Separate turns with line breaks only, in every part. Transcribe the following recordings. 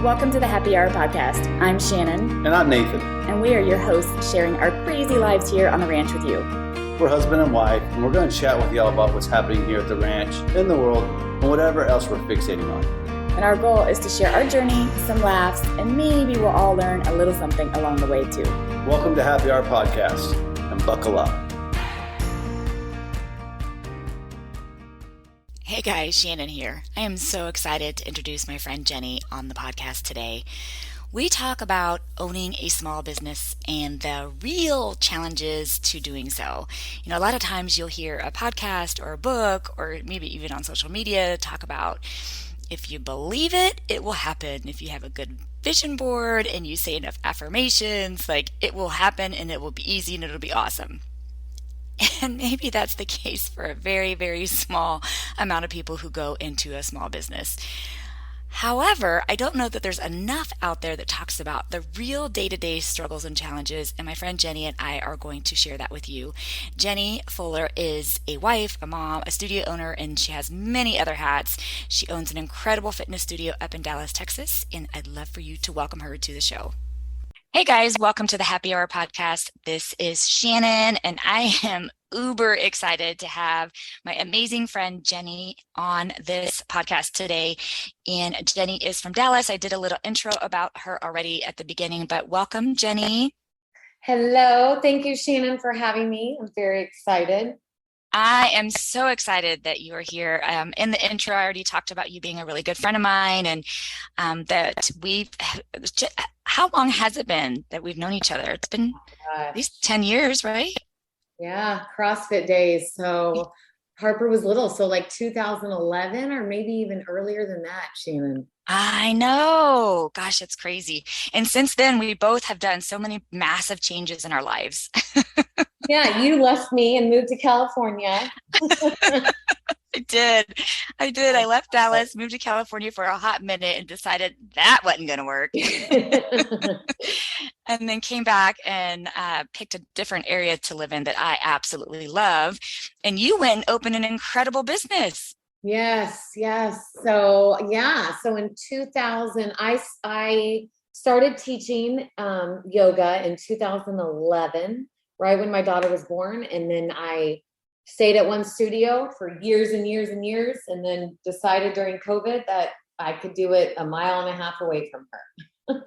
Welcome to the Happy Hour podcast. I'm Shannon.
And I'm Nathan.
And we are your hosts sharing our crazy lives here on the ranch with you.
We're husband and wife, and we're going to chat with y'all about what's happening here at the ranch, in the world, and whatever else we're fixating on.
And our goal is to share our journey, some laughs, and maybe we'll all learn a little something along the way too.
Welcome to Happy Hour podcast, and buckle up.
Hey guys, Shannon here. I am so excited to introduce my friend Jenny on the podcast today. We talk about owning a small business and the real challenges to doing so. You know, a lot of times you'll hear a podcast or a book or maybe even on social media talk about if you believe it, it will happen. If you have a good vision board and you say enough affirmations, like it will happen and it will be easy and it'll be awesome. And maybe that's the case for a very, very small amount of people who go into a small business. However, I don't know that there's enough out there that talks about the real day-to-day struggles and challenges, and my friend Jenny and I are going to share that with you. Jenny Fuller is a wife, a mom, a studio owner, and she has many other hats. She owns an incredible fitness studio up in Dallas, Texas, and I'd love for you to welcome her to the show. Hey guys, welcome to the Happy Hour podcast. This is Shannon, and I am uber excited to have my amazing friend Jenny on this podcast today. And Jenny is from Dallas. I did a little intro about her already at the beginning, but welcome, Jenny.
Hello. Thank you, Shannon, for having me. I'm very excited.
I am so excited that you are here. In the intro, I already talked about you being a really good friend of mine, and that how long has it been that we've known each other? It's been at least 10 years, right?
Yeah, CrossFit days. So Harper was little, so like 2011 or maybe even earlier than that, Shannon.
I know. Gosh, it's crazy. And since then, we both have done so many massive changes in our lives.
Yeah, you left me and moved to California.
I did. I left Dallas, moved to California for a hot minute and decided that wasn't going to work. And then came back and picked a different area to live in that I absolutely love. And you went and opened an incredible business.
Yes. So in 2000, I started teaching yoga in 2011, right when my daughter was born. And then I stayed at one studio for years and years and years, and then decided during COVID that I could do it a mile and a half away from her.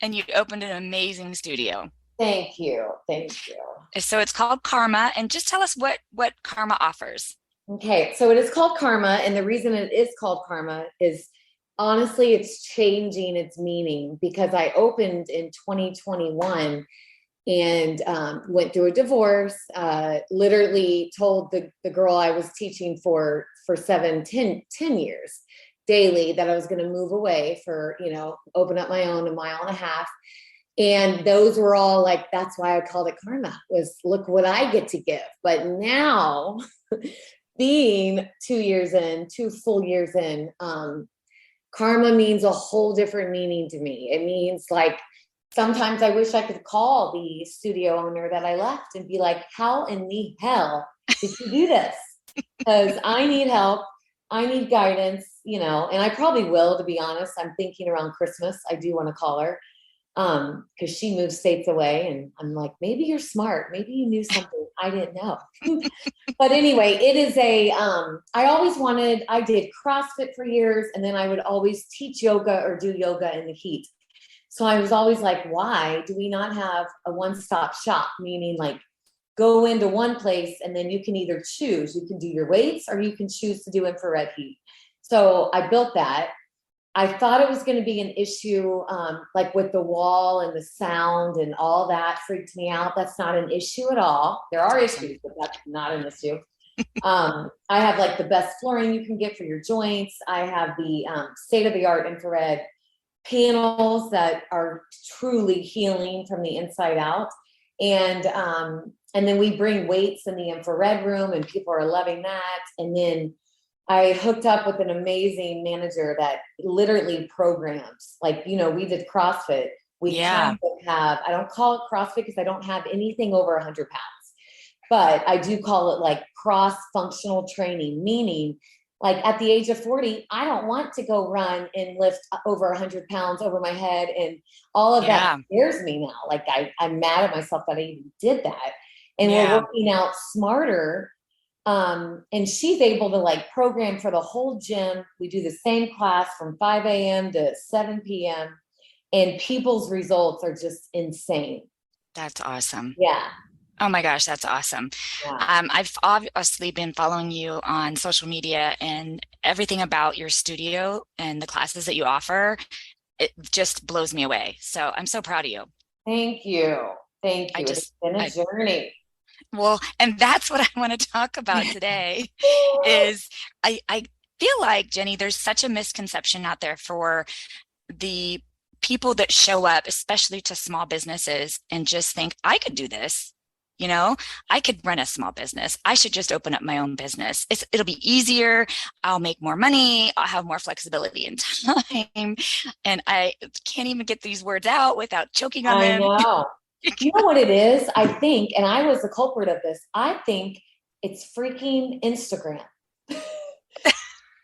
And you opened an amazing studio.
Thank you.
So it's called Karma, and just tell us what Karma offers.
Okay, so it is called Karma, and the reason it is called Karma is honestly it's changing its meaning, because I opened in 2021 and went through a divorce, literally told the girl I was teaching for 10 years daily that I was going to move away for, open up my own a mile and a half. And those were all like, that's why I called it Karma, was look what I get to give. But now being 2 full years in, Karma means a whole different meaning to me. It means like, sometimes I wish I could call the studio owner that I left and be like, how in the hell did you do this? Because I need help. I need guidance, and I probably will, to be honest. I'm thinking around Christmas, I do want to call her because she moved states away. And I'm like, maybe you're smart. Maybe you knew something I didn't know. But anyway, it is I did CrossFit for years, and then I would always teach yoga or do yoga in the heat. So I was always like, why do we not have a one-stop shop? Meaning like go into one place and then you can either choose, you can do your weights or you can choose to do infrared heat. So I built that. I thought it was going to be an issue, like with the wall and the sound and all that freaked me out. That's not an issue at all. There are issues, but that's not an issue. I have like the best flooring you can get for your joints. I have the state-of-the-art infrared panels that are truly healing from the inside out. And then we bring weights in the infrared room and people are loving that. And then I hooked up with an amazing manager that literally programs, like, we did CrossFit. Kind of have, I don't call it CrossFit because I don't have anything over 100 pounds, but I do call it like cross functional training, meaning Like at the age of 40, I don't want to go run and lift over 100 pounds over my head. And all of that scares me now. Like I'm mad at myself that I even did that. And we're working out smarter. And she's able to like program for the whole gym. We do the same class from 5 a.m. to 7 p.m. And people's results are just insane.
That's awesome.
Yeah.
Oh my gosh, that's awesome.
Yeah.
I've obviously been following you on social media, and everything about your studio and the classes that you offer, it just blows me away. So I'm so proud of you.
Thank you. Thank you. It's been a journey.
Well, and that's what I want to talk about today is I feel like, Jenny, there's such a misconception out there for the people that show up, especially to small businesses, and just think, I could do this. You know, I could run a small business. I should just open up my own business. It'll be easier. I'll make more money. I'll have more flexibility in time. And I can't even get these words out without choking on them.
I know. You know what it is? I think, and I was the culprit of this, I think it's freaking Instagram.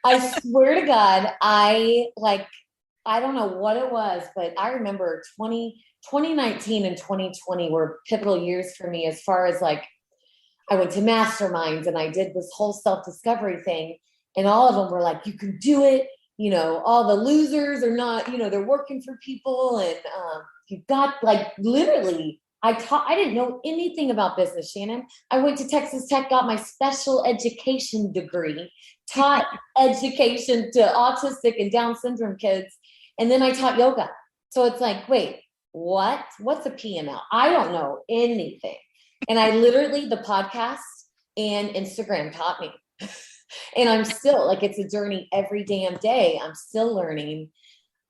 I swear to God, I don't know what it was, but I remember 2019 and 2020 were pivotal years for me as far as like, I went to masterminds and I did this whole self-discovery thing, and all of them were like, you can do it. You know, all the losers are not, you know, they're working for people. And you got like literally, I didn't know anything about business, Shannon. I went to Texas Tech, got my special education degree, taught education to autistic and Down syndrome kids. And then I taught yoga. So it's like, wait, what's a PML? I don't know anything. And I literally, the podcast and Instagram taught me. And I'm still like, it's a journey every damn day. I'm still learning.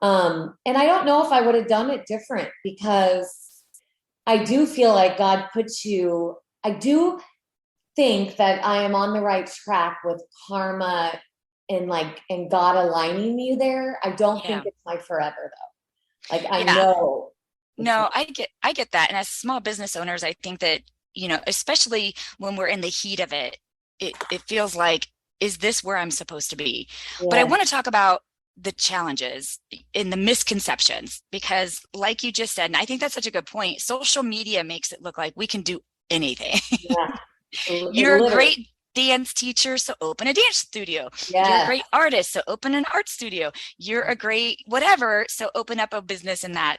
And I don't know if I would have done it different, because I do feel like God puts you, I do think that I am on the right track with karma and God aligning you there. I don't think it's my forever though. Like I know.
No, I get that. And as small business owners, I think that, you know, especially when we're in the heat of it, it feels like, is this where I'm supposed to be? Yeah. But I want to talk about the challenges and the misconceptions, because like you just said, and I think that's such a good point, social media makes it look like we can do anything. Yeah. You're a great dance teacher, so open a dance studio. Yeah. You're a great artist, so open an art studio. You're a great whatever, so open up a business in that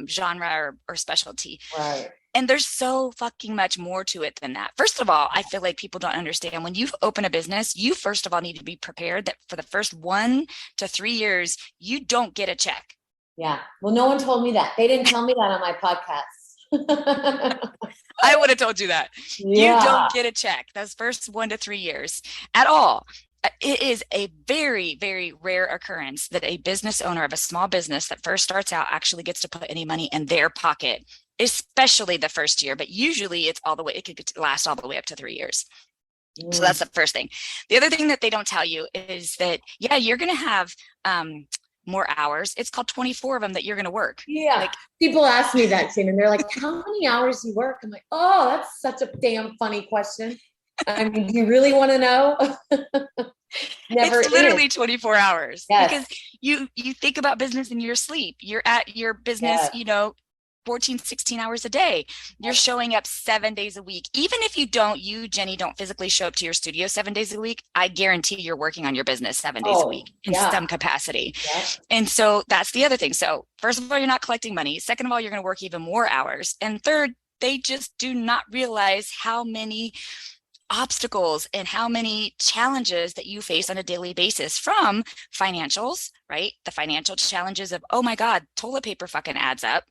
genre or specialty.
Right.
And there's so fucking much more to it than that. First of all, I feel like people don't understand, when you open a business, you first of all need to be prepared that for the first 1 to 3 years, you don't get a check.
Yeah. Well, no one told me that. They didn't tell me that on my podcast.
I would have told you that. Yeah. You don't get a check those first 1 to 3 years at all. It is a very, very rare occurrence that a business owner of a small business that first starts out actually gets to put any money in their pocket, especially the first year. But usually it could last all the way up to 3 years. So that's the first thing. The other thing that they don't tell you is that, yeah, you're going to have more hours. It's called 24 of them that you're going to work.
Yeah. Like, people ask me that, Shannon. They're like, how many hours do you work? I'm like, oh, that's such a damn funny question. I mean, do you really want to know?
It's literally 24 hours. Yes. Because you think about business in your sleep. You're at your business, yes. 14, 16 hours a day. You're showing up 7 days a week. Even if you, Jenny, don't physically show up to your studio 7 days a week, I guarantee you're working on your business 7 days a week in some capacity. Yeah. And so that's the other thing. So first of all, you're not collecting money. Second of all, you're going to work even more hours. And third, they just do not realize how many obstacles and how many challenges that you face on a daily basis, from financials, right? The financial challenges of, oh my God, toilet paper fucking adds up,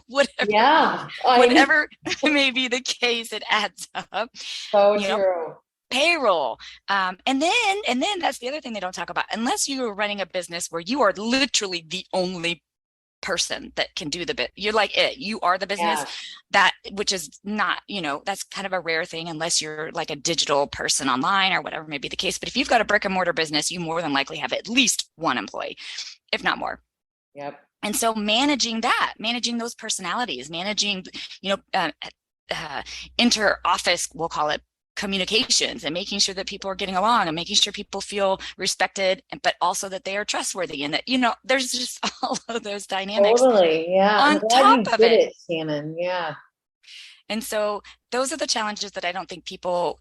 whatever. Yeah. Whatever may be the case, it adds up.
So true.
Payroll. And then that's the other thing they don't talk about. Unless you are running a business where you are literally the only person that can do the bit, you're like you are the business. That, which is not, that's kind of a rare thing unless you're like a digital person online or whatever may be the case. But if you've got a brick and mortar business, you more than likely have at least one employee, if not more.
Yep.
And so managing those personalities, managing, inter-office, we'll call it, communications and making sure that people are getting along and making sure people feel respected, but also that they are trustworthy, and that, there's just all of those dynamics
Totally. Yeah. I'm
on
glad
top
you
of
did
it.
it, Shannon. Yeah.
And so those are the challenges that I don't think people,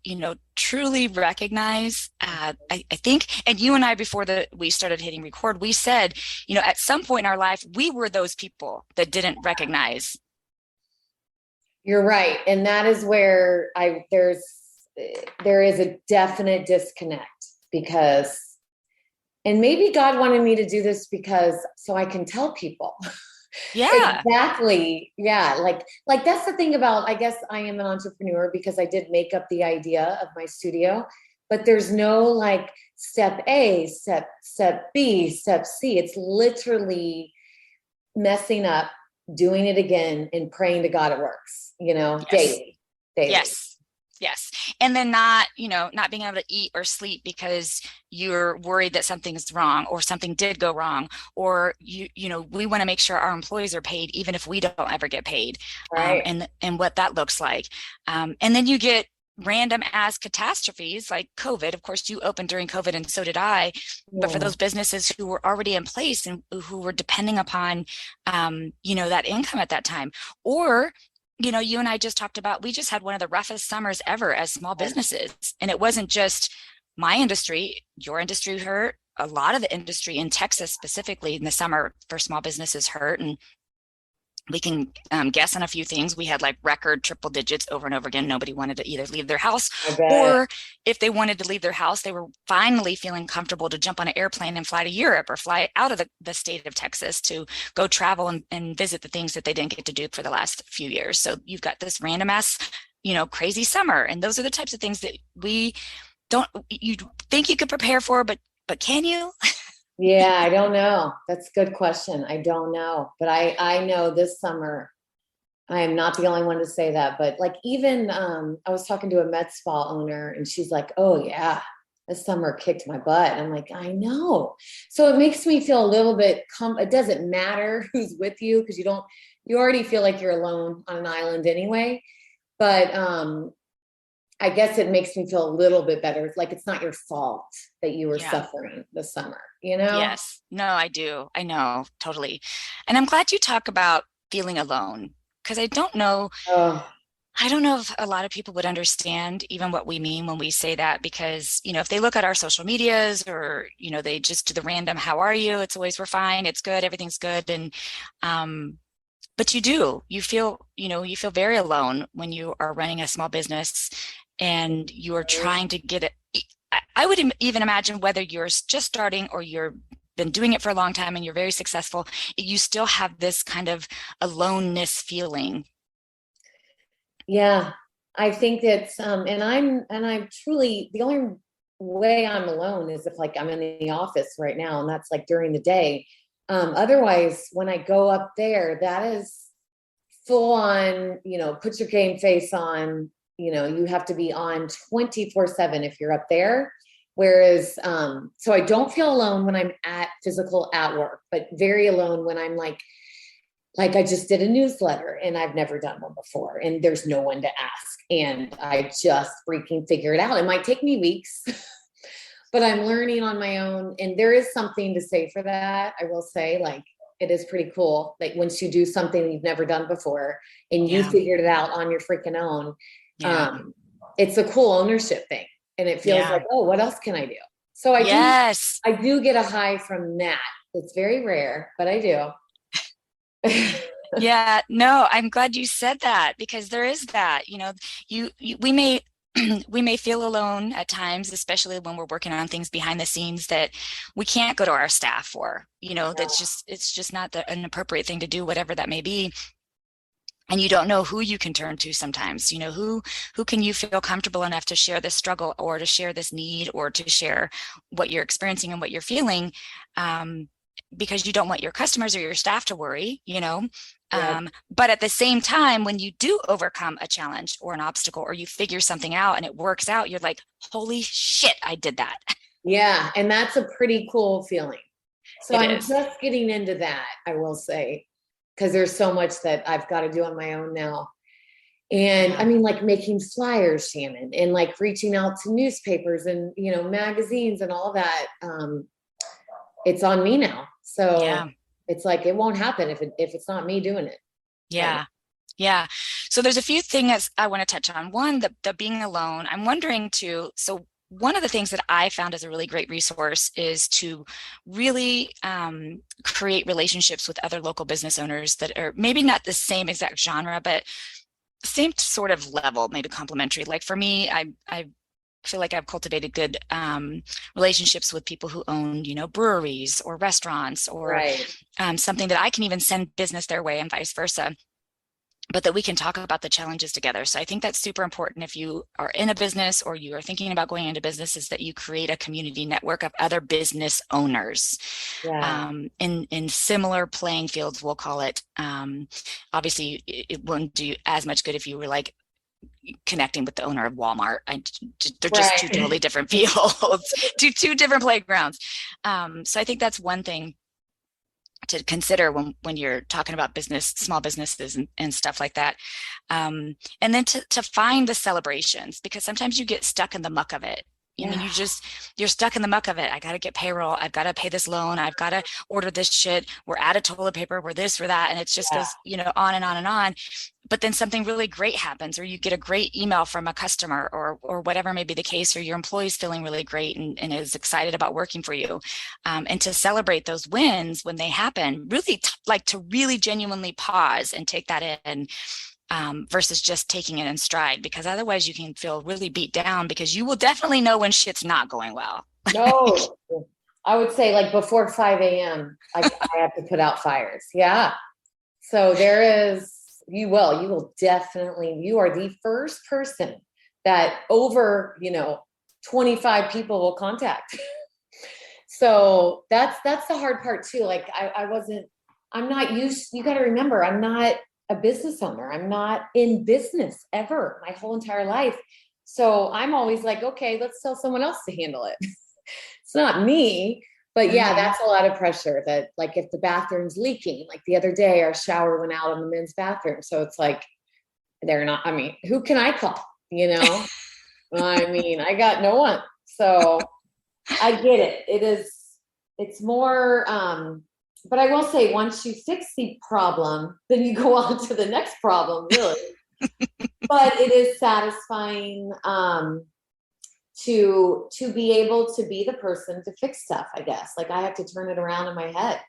truly recognize. I think, and you and I, before we started hitting record, we said, at some point in our life, we were those people that didn't recognize.
You're right. And that is where there is a definite disconnect, because, and maybe God wanted me to do this so I can tell people.
Yeah.
Exactly. Yeah. Like that's the thing about, I guess I am an entrepreneur because I did make up the idea of my studio, but there's no like step A, step B, step C. It's literally messing up, doing it again, and praying to God it works,
Yes.
daily.
Yes. And then not being able to eat or sleep because you're worried that something's wrong or something did go wrong, or we want to make sure our employees are paid even if we don't ever get paid.
Right.
And what that looks like. And then you get random ass catastrophes like COVID. Of course, you opened during COVID, and so did I. But for those businesses who were already in place and who were depending upon, that income at that time, or you and I just talked about, we just had one of the roughest summers ever as small businesses. And it wasn't just my industry, your industry hurt. A lot of the industry in Texas, specifically in the summer for small businesses, hurt. And we can guess on a few things. We had like record triple digits over and over again. Nobody wanted to either leave their house, or if they wanted to leave their house, they were finally feeling comfortable to jump on an airplane and fly to Europe or fly out of the state of Texas to go travel and visit the things that they didn't get to do for the last few years. So you've got this random ass, crazy summer. And those are the types of things that you think you could prepare for, but can you?
Yeah, I don't know. That's a good question. I don't know. But I know this summer, I am not the only one to say that. But like even I was talking to a med spa owner, and she's like, oh yeah, this summer kicked my butt. And I'm like, I know. So it makes me feel a little bit, it doesn't matter who's with you, because you already feel like you're alone on an island anyway. But I guess it makes me feel a little bit better. It's like, it's not your fault that you were suffering this summer,
Yes. No, I do. I know, totally. And I'm glad you talk about feeling alone, because I don't know if a lot of people would understand even what we mean when we say that, because, if they look at our social medias or, they just do the random, how are you? It's always, we're fine. It's good. Everything's good. And, but you feel very alone when you are running a small business and you are trying to get it. I would even imagine whether you're just starting or you've been doing it for a long time and you're very successful, you still have this kind of aloneness feeling.
Yeah, I think it's, and I'm truly, the only way I'm alone is if like I'm in the office right now, and that's like during the day. Otherwise, when I go up there, that is full on, put your game face on. You have to be on 24/7 if you're up there. Whereas, so I don't feel alone when I'm at work, but very alone when I'm like I just did a newsletter and I've never done one before and there's no one to ask. And I just freaking figure it out. It might take me weeks, but I'm learning on my own. And there is something to say for that. I will say, like, it is pretty cool. Like once you do something you've never done before and you figured it out on your freaking own, it's a cool ownership thing. And it feels like, oh, what else can I do? So I do get a high from that. It's very rare, but I do.
Yeah, no, I'm glad you said that, because there is that, we may feel alone at times, especially when we're working on things behind the scenes that we can't go to our staff for, it's just not an appropriate thing to do, whatever that may be. And you don't know who you can turn to sometimes, who can you feel comfortable enough to share this struggle or to share this need or to share what you're experiencing and what you're feeling, because you don't want your customers or your staff to worry, but at the same time, when you do overcome a challenge or an obstacle, or you figure something out and it works out, you're like, holy shit, I did that.
Yeah. And that's a pretty cool feeling. So I'm just getting into that, I will say, because there's so much that I've got to do on my own now. And I mean, like making flyers, Shannon, and like reaching out to newspapers and, magazines and all that. It's on me now. So it's like, it won't happen if it's not me doing it.
Yeah. Right. Yeah. So there's a few things I want to touch on. One, the being alone. I'm wondering too. So one of the things that I found as a really great resource is to really create relationships with other local business owners that are maybe not the same exact genre, but same sort of level, maybe complementary. Like for me, I feel like I've cultivated good relationships with people who own, breweries or restaurants or something that I can even send business their way and vice versa, but that we can talk about the challenges together. So I think that's super important if you are in a business or you are thinking about going into business, is that you create a community network of other business owners in similar playing fields, we'll call it. Obviously, it wouldn't do as much good if you were like connecting with the owner of Walmart. They're just two totally different fields, two different playgrounds. So I think that's one thing to consider when you're talking about small businesses and stuff like that. And then to find the celebrations, because sometimes you get stuck in the muck of it. I mean, you're stuck in the muck of it. I got to get payroll. I've got to pay this loan. I've got to order this shit. We're out of toilet paper. We're this, we're that. And it just goes, on and on and on. But then something really great happens, or you get a great email from a customer or whatever may be the case, or your employee's feeling really great and is excited about working for you. And to celebrate those wins when they happen, really to really genuinely pause and take that in. Versus just taking it in stride, because otherwise you can feel really beat down, because you will definitely know when shit's not going well.
No, I would say like before 5 a.m. I have to put out fires. Yeah. So you will definitely, you are the first person that over, 25 people will contact. So that's the hard part too. Like I'm not used, you got to remember, I'm not a business owner. I'm not in business ever my whole entire life. So I'm always like, okay, let's tell someone else to handle it. It's not me, but that's a lot of pressure that, like, if the bathroom's leaking, like the other day, our shower went out in the men's bathroom. So it's like, who can I call? I got no one. So I get it. It's more, but I will say, once you fix the problem, then you go on to the next problem, really. But it is satisfying to be able to be the person to fix stuff, I guess. Like, I have to turn it around in my head.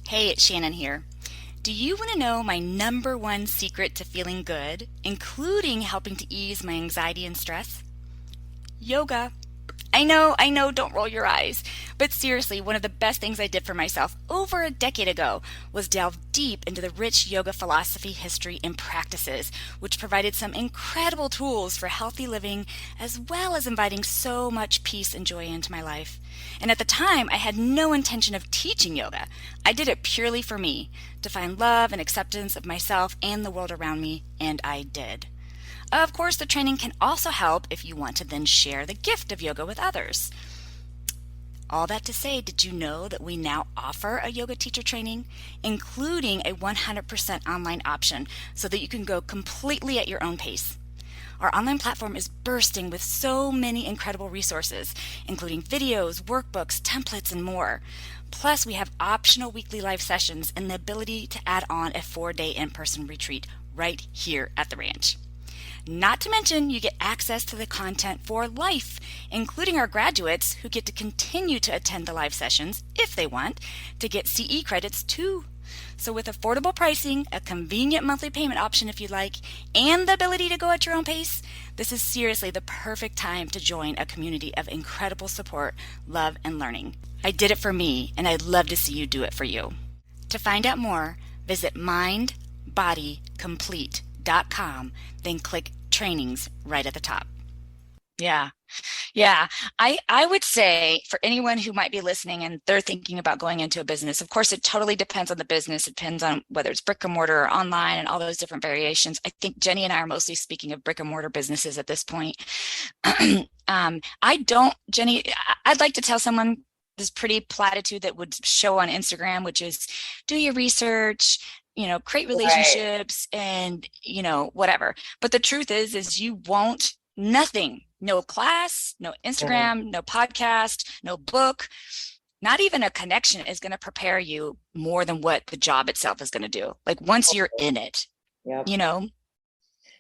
Hey, it's Shannon here. Do you want to know my number one secret to feeling good, including helping to ease my anxiety and stress? Yoga. I know, don't roll your eyes. But seriously, one of the best things I did for myself over a decade ago was delve deep into the rich yoga philosophy, history, and practices, which provided some incredible tools for healthy living, as well as inviting so much peace and joy into my life. And at the time, I had no intention of teaching yoga. I did it purely for me, to find love and acceptance of myself and the world around me, and I did. Of course, the training can also help if you want to then share the gift of yoga with others. All that to say, did you know that we now offer a yoga teacher training, including a 100% online option, so that you can go completely at your own pace? Our online platform is bursting with so many incredible resources, including videos, workbooks, templates, and more. Plus, we have optional weekly live sessions and the ability to add on a 4-day in-person retreat right here at the ranch. Not to mention, you get access to the content for life, including our graduates who get to continue to attend the live sessions, if they want, to get CE credits too. So with affordable pricing, a convenient monthly payment option if you like, and the ability to go at your own pace, this is seriously the perfect time to join a community of incredible support, love, and learning. I did it for me, and I'd love to see you do it for you. To find out more, visit mindbodycomplete.com, then click trainings right at the top. Yeah. I would say, for anyone who might be listening and they're thinking about going into a business, of course, it totally depends on the business. It depends on whether it's brick and mortar or online and all those different variations. I think Jenny and I are mostly speaking of brick and mortar businesses at this point. Jenny, I'd like to tell someone this pretty platitude that would show on Instagram, which is do your research, create
Right.
relationships and, whatever. But the truth is you won't, nothing, no class, no Instagram, no podcast, no book, not even a connection is going to prepare you more than what the job itself is going to do. Like once you're in it,
Yep.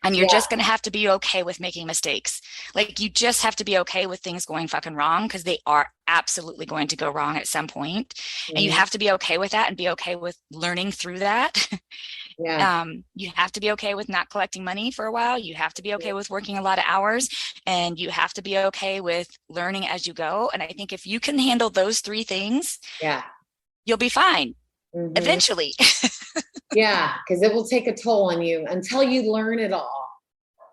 and you're just going to have to be okay with making mistakes. Like you just have to be okay with things going fucking wrong, because they are absolutely going to go wrong at some point. And you have to be okay with that and be okay with learning through that.
Yeah.
You have to be okay with not collecting money for a while. You have to be okay with working a lot of hours, and you have to be okay with learning as you go. And I think if you can handle those three things, you'll be fine eventually.
Yeah, because it will take a toll on you until you learn it all.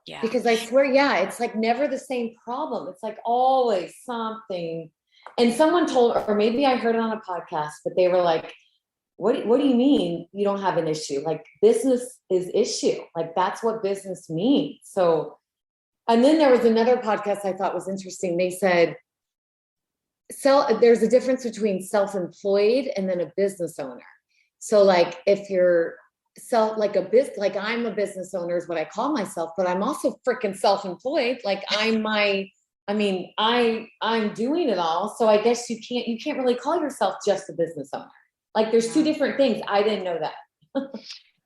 Yeah.
Because I swear, it's like never the same problem. It's like always something. And someone told, or maybe I heard it on a podcast, but they were like, what do you mean you don't have an issue? Like business is issue. Like that's what business means. So, and then there was another podcast I thought was interesting. They said, there's a difference between self-employed and then a business owner. So like if you're like I'm a business owner is what I call myself, but I'm also freaking self-employed. Like I'm doing it all. So I guess you can't really call yourself just a business owner. Like there's two different things. I didn't know that.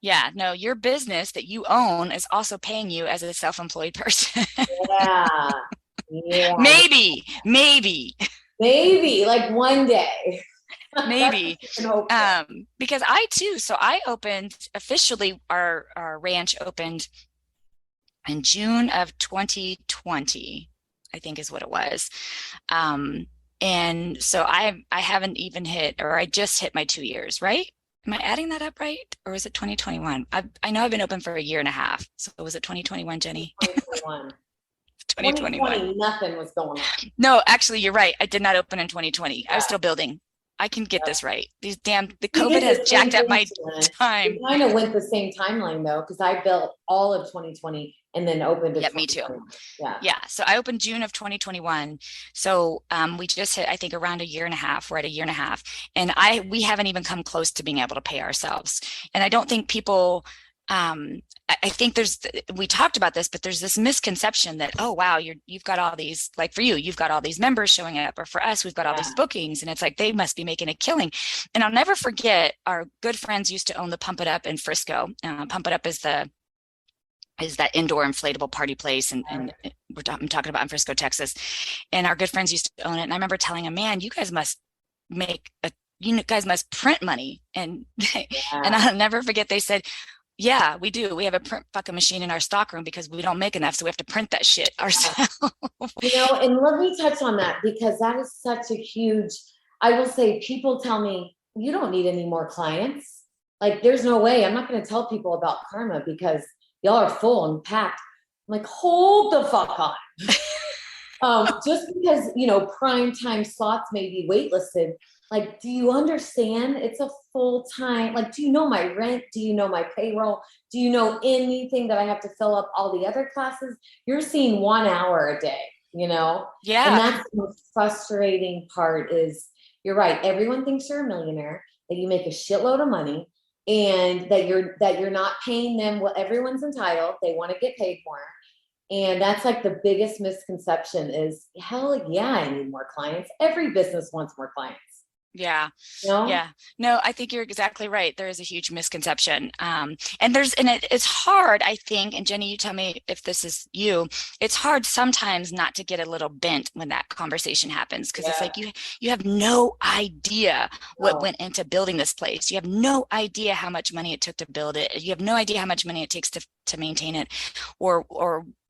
Yeah, no, your business that you own is also paying you as a self-employed person.
Yeah.
Maybe
like one day.
Maybe. Because I opened officially, our ranch opened in June of 2020, I think is what it was. And so I haven't even I just hit my 2 years, right? Am I adding that up right? Or is it 2021? I know I've been open for a year and a half. So was it 2021, Jenny?
2021.
2021.
Nothing was going on.
No, actually, you're right. I did not open in 2020. I was still building. I can get this right. The COVID has jacked up my time.
We kind of went the same timeline though, because I built all of 2020 and then opened it.
Yeah, me too. Yeah. So I opened June of 2021. So we just hit, I think, around a year and a half. We're at a year and a half, and we haven't even come close to being able to pay ourselves. And I don't think people. I think we talked about this, but there's this misconception that, oh, wow, you've got all these, like for you, you've got all these members showing up, or for us, we've got all these bookings, and it's like, they must be making a killing. And I'll never forget, our good friends used to own the Pump It Up in Frisco. Pump It Up is that indoor inflatable party place. And I'm talking about in Frisco, Texas. And our good friends used to own it. And I remember telling them, man, you guys must print money. And I'll never forget, they said, yeah, we do. We have a print fucking machine in our stockroom because we don't make enough. So we have to print that shit ourselves.
And let me touch on that, because that is such a huge, I will say, people tell me, you don't need any more clients. Like, there's no way. I'm not going to tell people about Karma because y'all are full and packed. I'm like, hold the fuck on. Just because, prime time slots may be waitlisted. Like, do you understand? It's a full time. Like, do you know my rent? Do you know my payroll? Do you know anything that I have to fill up all the other classes? You're seeing 1 hour a day, Yeah. And that's the most frustrating part is, you're right. Everyone thinks you're a millionaire, that you make a shitload of money, and that you're not paying them what everyone's entitled. They want to get paid more. And that's like the biggest misconception is, hell yeah, I need more clients. Every business wants more clients.
Yeah. Yeah. No, I think you're exactly right. There is a huge misconception. And it's hard, I think, and Jenny, you tell me if this is you, it's hard sometimes not to get a little bent when that conversation happens. Cause it's like, you have no idea what went into building this place. You have no idea how much money it took to build it. You have no idea how much money it takes to maintain it, or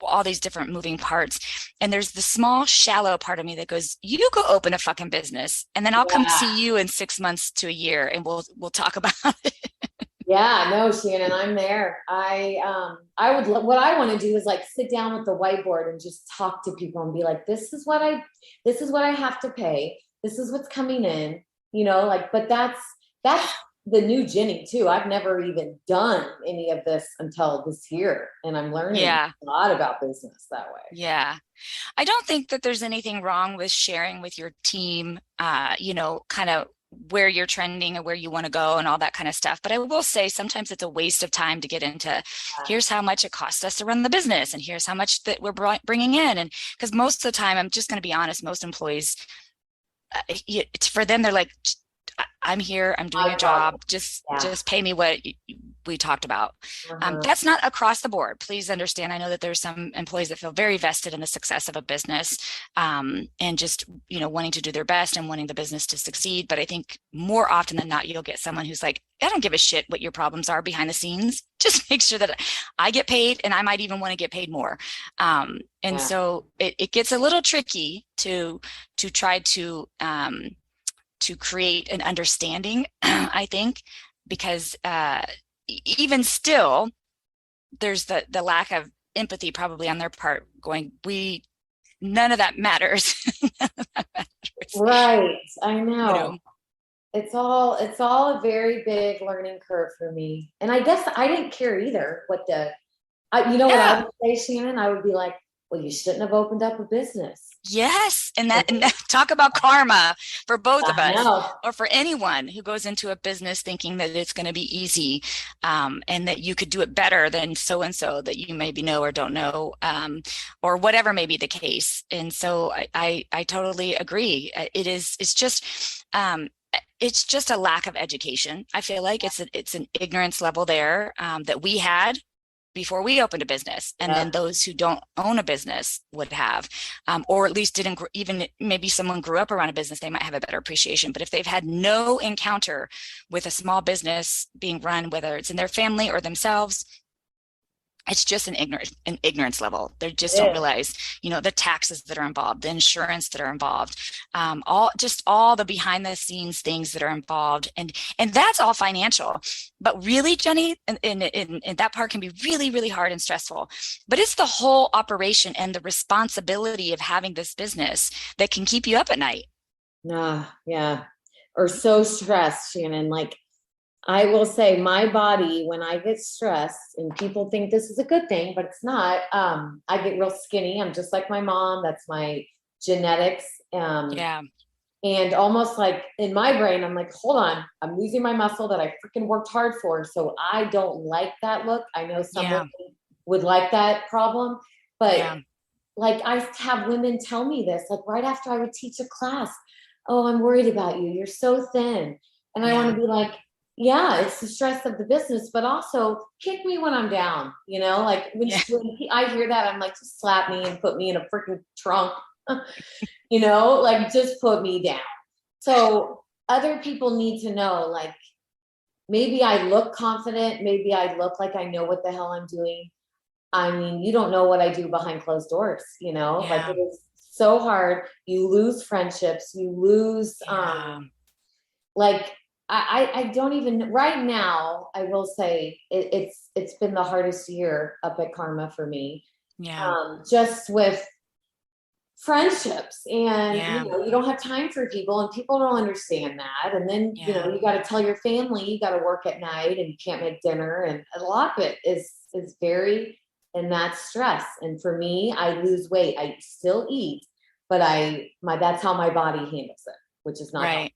all these different moving parts. And there's the small, shallow part of me that goes, you go open a fucking business, and then I'll come see you in 6 months to a year, and we'll talk about it. Yeah, no, Shannon, I'm there. What I want to do is like sit down with the whiteboard and just talk to people and be like, this is what I have to pay. This is what's coming in, but that's the new Jenny too. I've never even done any of this until this year, and I'm learning a lot about business that way. Yeah. I don't think that there's anything wrong with sharing with your team, kind of where you're trending or where you want to go and all that kind of stuff. But I will say sometimes it's a waste of time to get into here's how much it costs us to run the business and here's how much that we're bringing in. And because most of the time, I'm just going to be honest, most employees, it's for them, they're like, I'm here, I'm doing a job, just pay me what we talked about. That's not across the board. Please understand. I know that there's some employees that feel very vested in the success of a business, and just, wanting to do their best and wanting the business to succeed. But I think more often than not, you'll get someone who's like, I don't give a shit what your problems are behind the scenes. Just make sure that I get paid, and I might even want to get paid more. So it gets a little tricky to try to create an understanding, I think, because even still, there's the lack of empathy probably on their part going, none of that matters.
Right. I know. It's all a very big learning curve for me. And I guess I didn't care either what what I would say, Shannon, I would be like, well, you shouldn't have opened up a business.
Yes. And that talk about karma for both of us, or for anyone who goes into a business thinking that it's going to be easy, and that you could do it better than so-and-so that you maybe know or don't know, or whatever may be the case. And so I totally agree. It's just a lack of education. I feel like it's an ignorance level there, that we had before we opened a business, and then those who don't own a business would have, or at least didn't even, maybe someone grew up around a business, they might have a better appreciation. But if they've had no encounter with a small business being run, whether it's in their family or themselves, it's just an ignorance level. They just don't realize, the taxes that are involved, the insurance that are involved, all the behind the scenes things that are involved. And that's all financial. But really, Jenny, and that part can be really, really hard and stressful. But it's the whole operation and the responsibility of having this business that can keep you up at night.
Yeah. Or so stressed, Shannon. Like, I will say my body, when I get stressed, and people think this is a good thing, but it's not, I get real skinny. I'm just like my mom. That's my genetics. And almost like in my brain, I'm like, hold on, I'm losing my muscle that I freaking worked hard for. So I don't like that look. I know some women would like that problem, but like I have women tell me this, like right after I would teach a class, oh, I'm worried about you. You're so thin. And I want to be like, yeah, it's the stress of the business, but also kick me when I'm down, like when I hear that, I'm like, just slap me and put me in a freaking trunk, like just put me down. So other people need to know, like, maybe I look confident. Maybe I look like I know what the hell I'm doing. I mean, you don't know what I do behind closed doors, like it is so hard. You lose friendships, you lose, like, I don't even right now, I will say it's been the hardest year up at Karma for me. Just with friendships, and you don't have time for people, and people don't understand that. And then you got to tell your family you got to work at night, and you can't make dinner, and a lot of it is very, and that's stress. And for me, I lose weight. I still eat, but that's how my body handles it, which is not
right.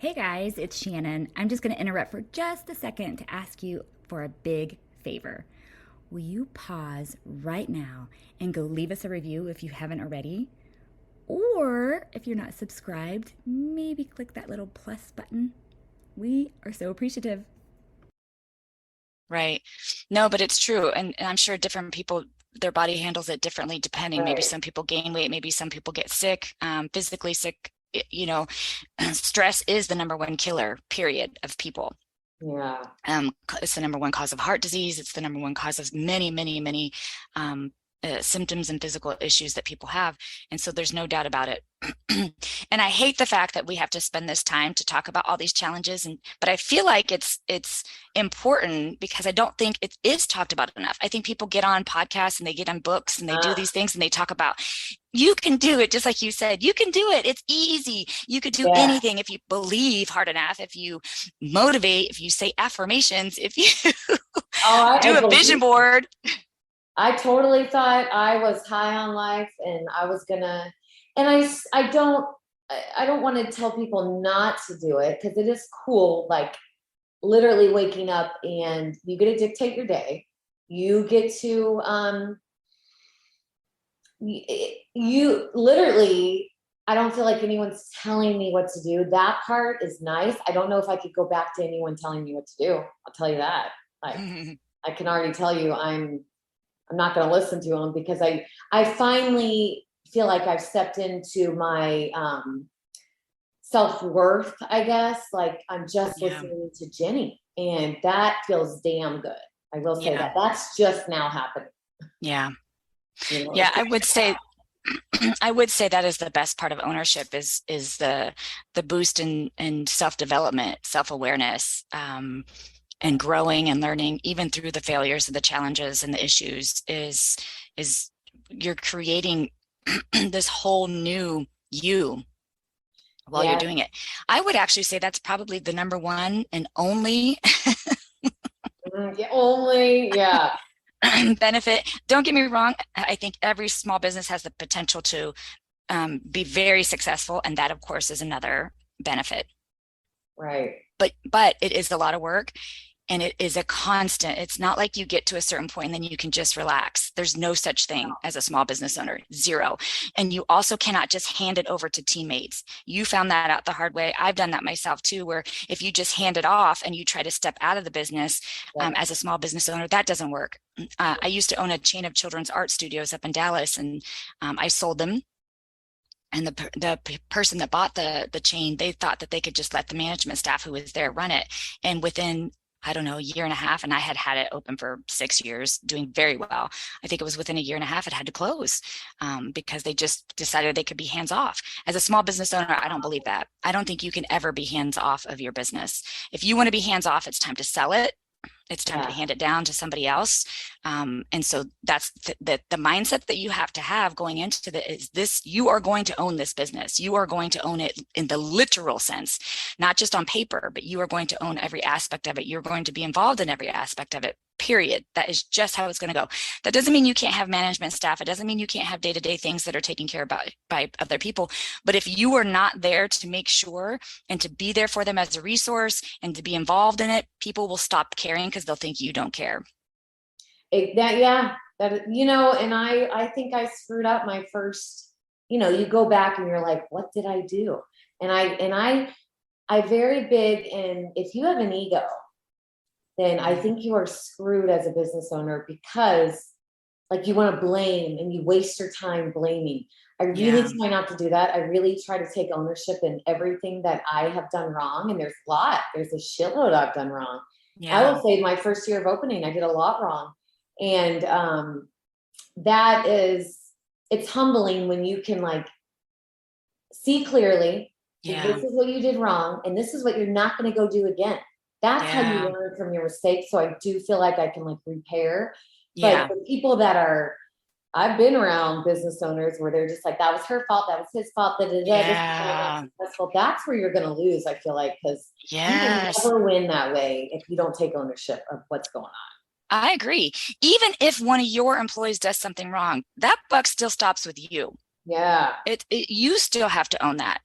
Hey guys, it's Shannon. I'm just going to interrupt for just a second to ask you for a big favor. Will you pause right now and go leave us a review if you haven't already? Or if you're not subscribed, maybe click that little plus button. We are so appreciative.
Right. No, but it's true. And I'm sure different people, their body handles it differently depending. Maybe some people gain weight, maybe some people get sick, physically sick. Stress is the number one killer, period, of people. It's the number one cause of heart disease. It's the number one cause of many, many, many symptoms and physical issues that people have. And so there's no doubt about it. And I hate the fact that we have to spend this time to talk about all these challenges. But I feel like it's important because I don't think it is talked about enough. I think people get on podcasts and they get on books and they do these things and they talk about, you can do it. Just like you said, you can do it. It's easy. You could do anything if you believe hard enough, if you motivate, if you say affirmations, if you do a vision board.
I totally thought I was high on life and I was gonna, and I don't, I don't want to tell people not to do it, because it is cool, like literally waking up and you get to dictate your day. You get to, you literally, I don't feel like anyone's telling me what to do. That part is nice. I don't know if I could go back to anyone telling me what to do. I'll tell you that. Like, I can already tell you I'm not going to listen to them, because I finally feel like I've stepped into my self-worth, I guess. Like, I'm just listening to Jenny, and that feels damn good. I will say that that's just now happening.
Yeah.
You know?
Yeah. I would say that is the best part of ownership is the boost in self-development, self-awareness, and growing and learning, even through the failures and the challenges and the issues, is you're creating this whole new you while you're doing it. I would actually say that's probably the number one and only benefit. Don't get me wrong. I think every small business has the potential to be very successful. And that, of course, is another benefit.
Right.
But it is a lot of work. And it is a constant. It's not like you get to a certain point and then you can just relax. There's no such thing as a small business owner, zero. And you also cannot just hand it over to teammates. You found that out the hard way. I've done that myself too, where if you just hand it off and you try to step out of the business as a small business owner, that doesn't work. I used to own a chain of children's art studios up in Dallas, and I sold them. And the person that bought the chain, they thought that they could just let the management staff who was there run it. And within, I don't know, a year and a half, and I had it open for 6 years, doing very well. I think it was within a year and a half, it had to close because they just decided they could be hands off. As a small business owner, I don't believe that. I don't think you can ever be hands off of your business. If you want to be hands off, it's time to sell it. It's time to hand it down to somebody else. And so that's the mindset that you have to have going into this, you are going to own this business. You are going to own it in the literal sense, not just on paper, but you are going to own every aspect of it. You're going to be involved in every aspect of it, period. That is just how it's going to go. That doesn't mean you can't have management staff. It doesn't mean you can't have day-to-day things that are taken care of by other people. But if you are not there to make sure and to be there for them as a resource and to be involved in it, people will stop caring because they'll think you don't care.
And I think I screwed up my first, you go back and you're like, what did I do? And I very big, and if you have an ego, then I think you are screwed as a business owner, because like you want to blame and you waste your time blaming. I really try not to do that. I really try to take ownership in everything that I have done wrong. And there's a shitload I've done wrong. Yeah. I will say my first year of opening, I did a lot wrong. And it's humbling when you can like see clearly, this is what you did wrong, and this is what you're not going to go do again. That's how you learn from your mistakes. So I do feel like I can like repair. But the people I've been around business owners where they're just like, that was her fault, that was his fault, that's where you're going to lose, I feel like, because you can never win that way if you don't take ownership of what's going on.
I agree. Even if one of your employees does something wrong, that buck still stops with you.
Yeah.
You still have to own that.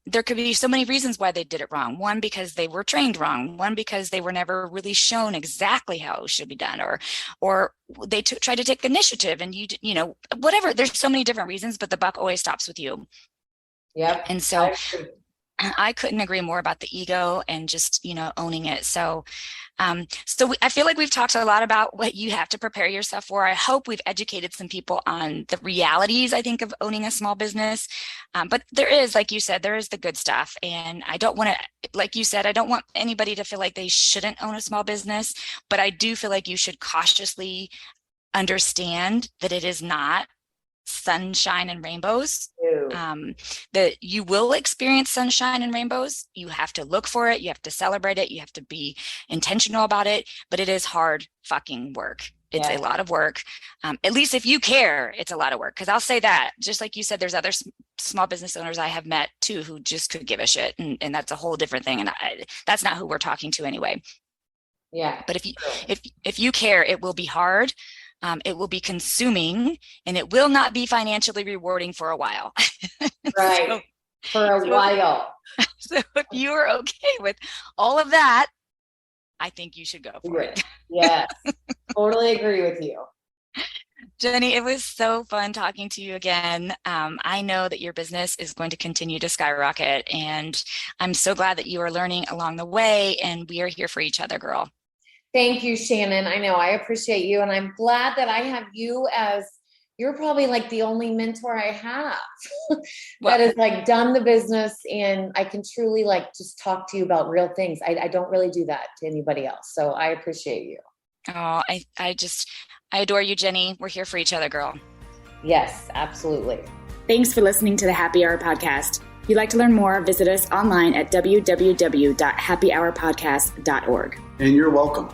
There could be so many reasons why they did it wrong. One, because they were trained wrong. One, because they were never really shown exactly how it should be done, or they tried to take initiative, and whatever. There's so many different reasons, but the buck always stops with you.
Yep.
And so I couldn't agree more about the ego and just, owning it. So I feel like we've talked a lot about what you have to prepare yourself for. I hope we've educated some people on the realities, I think, of owning a small business. But there is, like you said, there is the good stuff. And I don't want to, like you said, I don't want anybody to feel like they shouldn't own a small business, but I do feel like you should cautiously understand that it is not sunshine and rainbows. That you will experience sunshine and rainbows. You have to look for it. You have to celebrate it. You have to be intentional about it. But it is hard fucking work. It's a lot of work. At least if you care, it's a lot of work. Because I'll say that, just like you said, there's other small business owners I have met too who just could give a shit, and that's a whole different thing. And that's not who we're talking to anyway.
Yeah.
But if you care, it will be hard. It will be consuming, and it will not be financially rewarding for a while.
Right. for a while.
So if you are okay with all of that, I think you should go for it.
Yes, totally agree with you.
Jenny, it was so fun talking to you again. I know that your business is going to continue to skyrocket, and I'm so glad that you are learning along the way, and we are here for each other, girl.
Thank you, Shannon. I know I appreciate you, and I'm glad that I have you as you're probably like the only mentor I have that has like done the business, and I can truly like just talk to you about real things. I don't really do that to anybody else. So I appreciate you.
Oh, I adore you, Jenny. We're here for each other, girl.
Yes, absolutely.
Thanks for listening to the Happy Hour Podcast. If you'd like to learn more, visit us online at www.happyhourpodcast.org.
And you're welcome.